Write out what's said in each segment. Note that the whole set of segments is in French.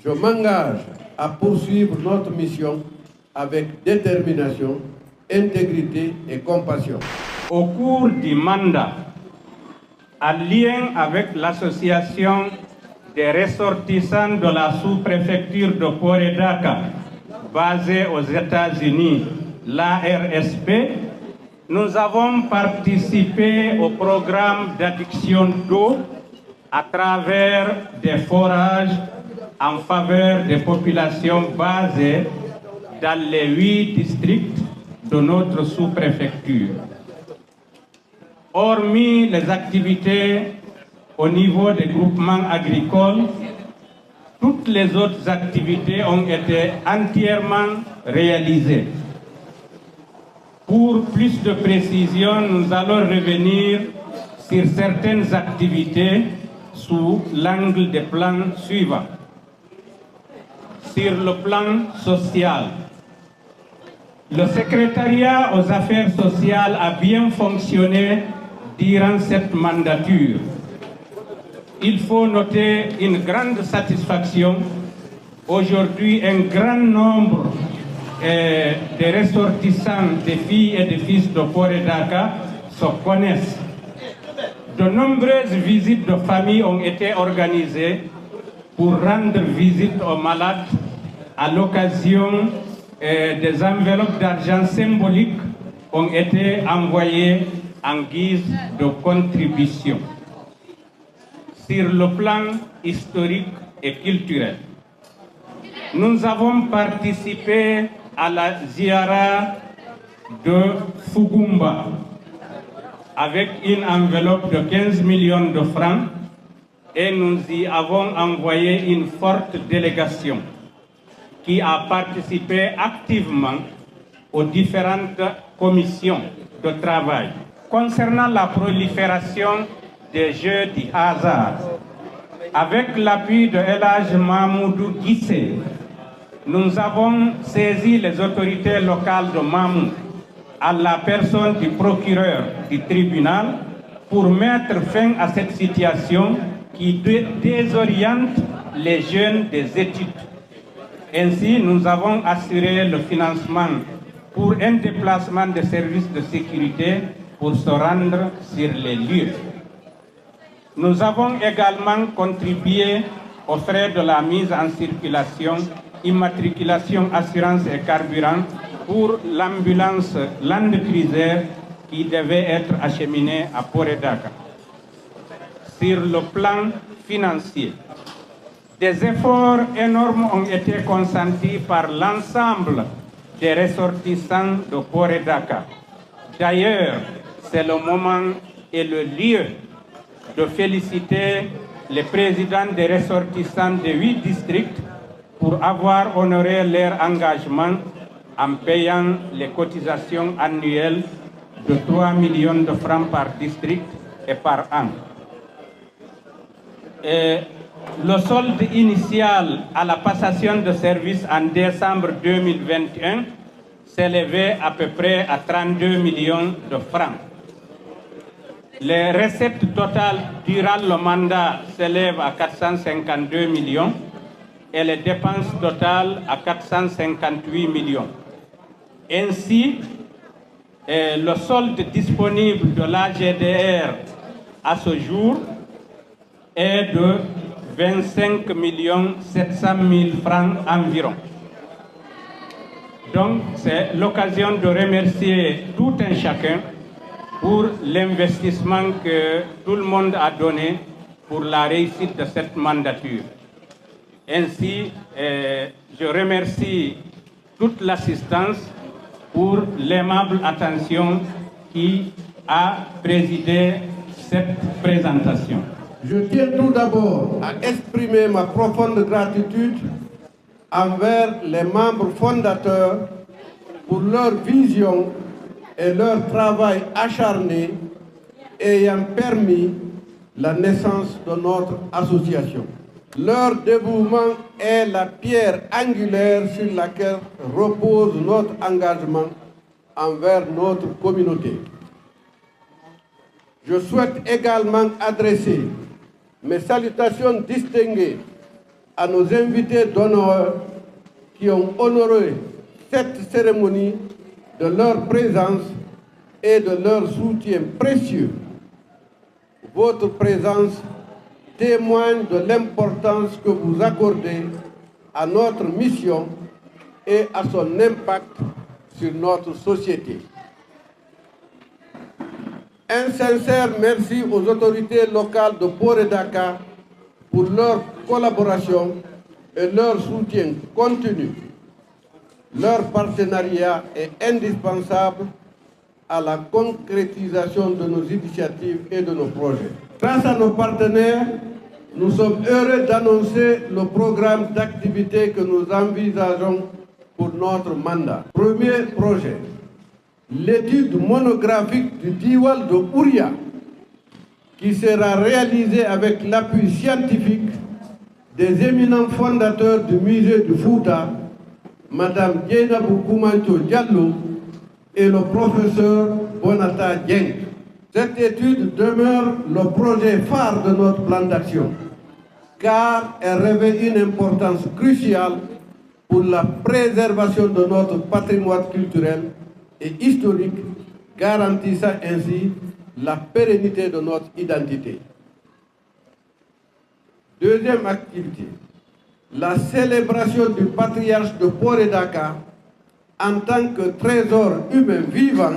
Je m'engage à poursuivre notre mission avec détermination, intégrité et compassion. Au cours du mandat, en lien avec l'association des ressortissants de la sous-préfecture de Port-et-Dakar, basée aux États-Unis, l'ARSP, nous avons participé au programme d'adduction d'eau à travers des forages en faveur des populations basées dans les 8 districts de notre sous-préfecture. Hormis les activités au niveau des groupements agricoles, toutes les autres activités ont été entièrement réalisées. Pour plus de précision, nous allons revenir sur certaines activités sous l'angle des plans suivants. Sur le plan social, le secrétariat aux affaires sociales a bien fonctionné durant cette mandature. Il faut noter une grande satisfaction. Aujourd'hui, un grand nombre des ressortissants, des filles et des fils de Port-et-Dakar se connaissent. De nombreuses visites de famille ont été organisées pour rendre visite aux malades à l'occasion des enveloppes d'argent symboliques ont été envoyées en guise de contribution. Sur le plan historique et culturel, nous avons participé à la ziara de Fugumba avec une enveloppe de 15 millions de francs et nous y avons envoyé une forte délégation qui a participé activement aux différentes commissions de travail. Concernant la prolifération des jeux du hasard, avec l'appui de El Hadj Mahmoudou Guissé, nous avons saisi les autorités locales de Mamou à la personne du procureur du tribunal pour mettre fin à cette situation qui désoriente les jeunes des études. Ainsi, nous avons assuré le financement pour un déplacement des services de sécurité pour se rendre sur les lieux. Nous avons également contribué aux frais de la mise en circulation, immatriculation, assurance et carburant pour l'ambulance Land Cruiser qui devait être acheminée à Port-et-Dakar. Sur le plan financier, des efforts énormes ont été consentis par l'ensemble des ressortissants de Port-et-Dakar. D'ailleurs, c'est le moment et le lieu de féliciter les présidents des ressortissants des 8 districts pour avoir honoré leur engagement en payant les cotisations annuelles de 3 millions de francs par district et par an. Et le solde initial à la passation de service en décembre 2021 s'élevait à peu près à 32 millions de francs. Les recettes totales durant le mandat s'élèvent à 452 millions et les dépenses totales à 458 millions. Ainsi, le solde disponible de l'AGDR à ce jour est de 25 700 000 francs environ. Donc, c'est l'occasion de remercier tout un chacun pour l'investissement que tout le monde a donné pour la réussite de cette mandature. Ainsi, je remercie toute l'assistance pour l'aimable attention qui a présidé cette présentation. Je tiens tout d'abord à exprimer ma profonde gratitude envers les membres fondateurs pour leur vision et leur travail acharné ayant permis la naissance de notre association. Leur dévouement est la pierre angulaire sur laquelle repose notre engagement envers notre communauté. Je souhaite également adresser mes salutations distinguées à nos invités d'honneur qui ont honoré cette cérémonie de leur présence et de leur soutien précieux. Votre présence témoigne de l'importance que vous accordez à notre mission et à son impact sur notre société. Un sincère merci aux autorités locales de Port et Dakar pour leur collaboration et leur soutien continu. Leur partenariat est indispensable à la concrétisation de nos initiatives et de nos projets. Grâce à nos partenaires, nous sommes heureux d'annoncer le programme d'activités que nous envisageons pour notre mandat. Premier projet, l'étude monographique du Diwal de Ouria, qui sera réalisée avec l'appui scientifique des éminents fondateurs du musée du Fouta, Madame Dieynabou Koumanthio Diallo et le professeur Bonata Dieng. Cette étude demeure le projet phare de notre plan d'action, car elle revêt une importance cruciale pour la préservation de notre patrimoine culturel et historique, garantissant ainsi la pérennité de notre identité. Deuxième activité, la célébration du patriarche de Port et Dakar en tant que trésor humain vivant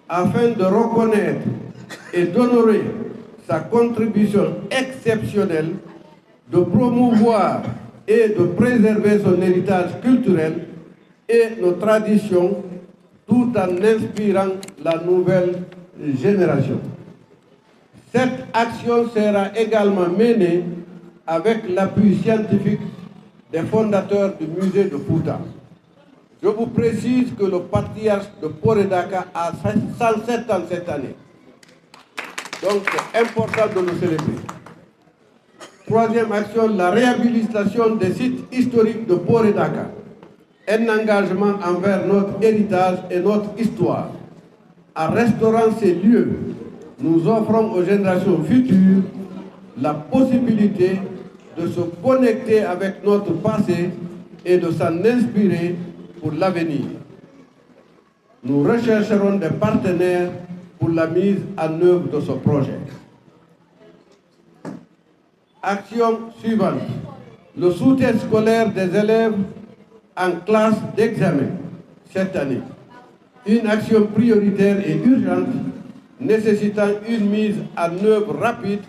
afin de reconnaître et d'honorer sa contribution exceptionnelle, de promouvoir et de préserver son héritage culturel et nos traditions tout en inspirant la nouvelle génération. Cette action sera également menée avec l'appui scientifique des fondateurs du musée de Fouta. Je vous précise que le patriarche de Port et Dakar a 107 ans cette année. Donc c'est important de le célébrer. Troisième action, la réhabilitation des sites historiques de Port et Dakar. Un engagement envers notre héritage et notre histoire. En restaurant ces lieux, nous offrons aux générations futures la possibilité de se connecter avec notre passé et de s'en inspirer pour l'avenir. Nous rechercherons des partenaires pour la mise en œuvre de ce projet. Action suivante, le soutien scolaire des élèves en classe d'examen cette année. Une action prioritaire et urgente nécessitant une mise en œuvre rapide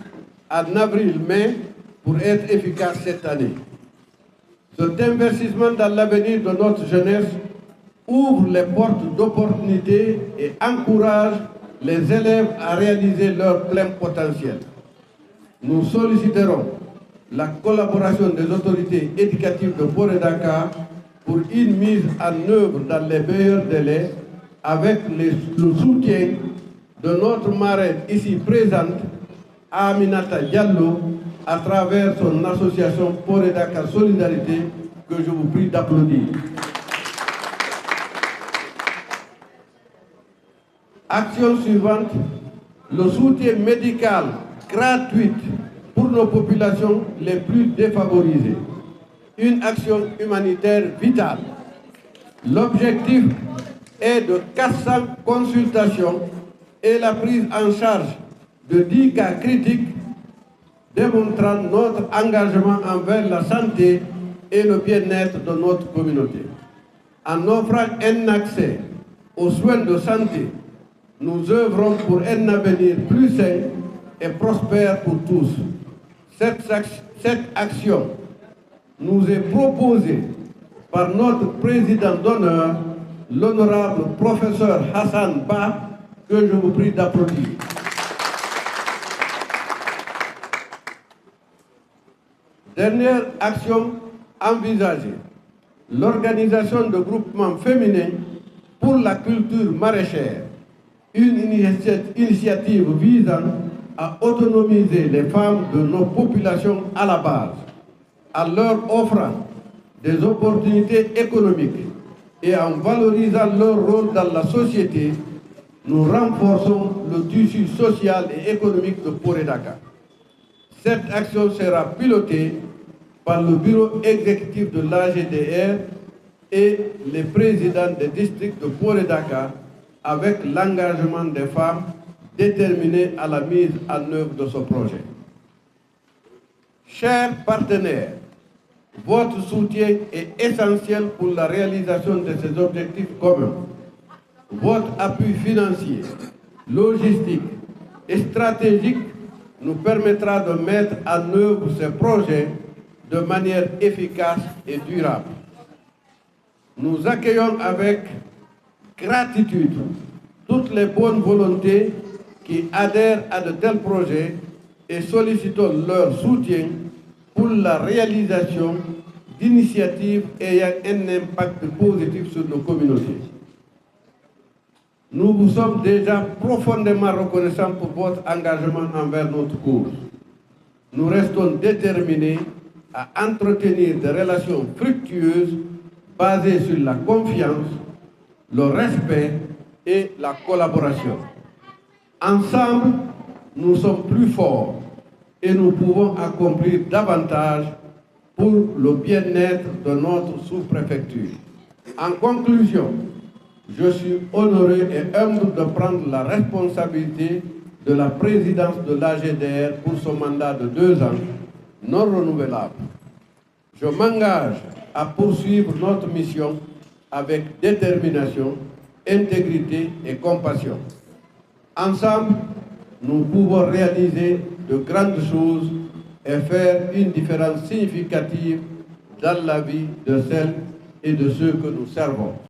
en avril-mai pour être efficace cette année. Cet investissement dans l'avenir de notre jeunesse ouvre les portes d'opportunités et encourage les élèves à réaliser leur plein potentiel. Nous solliciterons la collaboration des autorités éducatives de Port et Dakar pour une mise en œuvre dans les meilleurs délais avec le soutien de notre marraine ici présente, Aminata Diallo, à travers son association Port et Dakar Solidarité, que je vous prie d'applaudir. Action suivante, le soutien médical gratuit pour nos populations les plus défavorisées. Une action humanitaire vitale. L'objectif est de 400 consultations et la prise en charge de 10 cas critiques démontrant notre engagement envers la santé et le bien-être de notre communauté. En offrant un accès aux soins de santé, nous œuvrons pour un avenir plus sain et prospère pour tous. Cette action nous est proposée par notre président d'honneur, l'honorable professeur Hassan Ba, que je vous prie d'applaudir. Dernière action envisagée, l'organisation de groupements féminins pour la culture maraîchère, une initiative visant à autonomiser les femmes de nos populations à la base, en leur offrant des opportunités économiques et en valorisant leur rôle dans la société. Nous renforçons le tissu social et économique de Port et Dakar. Cette action sera pilotée par le bureau exécutif de l'AGDR et les présidents des districts de Port et Dakar, avec l'engagement des femmes déterminées à la mise en œuvre de ce projet. Chers partenaires, votre soutien est essentiel pour la réalisation de ces objectifs communs. Votre appui financier, logistique et stratégique nous permettra de mettre en œuvre ces projets de manière efficace et durable. Nous accueillons avec gratitude toutes les bonnes volontés qui adhèrent à de tels projets et sollicitons leur soutien pour la réalisation d'initiatives ayant un impact positif sur nos communautés. Nous vous sommes déjà profondément reconnaissants pour votre engagement envers notre cause. Nous restons déterminés à entretenir des relations fructueuses basées sur la confiance, le respect et la collaboration. Ensemble, nous sommes plus forts et nous pouvons accomplir davantage pour le bien-être de notre sous-préfecture. En conclusion, je suis honoré et humble de prendre la responsabilité de la présidence de l'AGDR pour ce mandat de 2 ans, non renouvelable. Je m'engage à poursuivre notre mission avec détermination, intégrité et compassion. Ensemble, nous pouvons réaliser de grandes choses et faire une différence significative dans la vie de celles et de ceux que nous servons.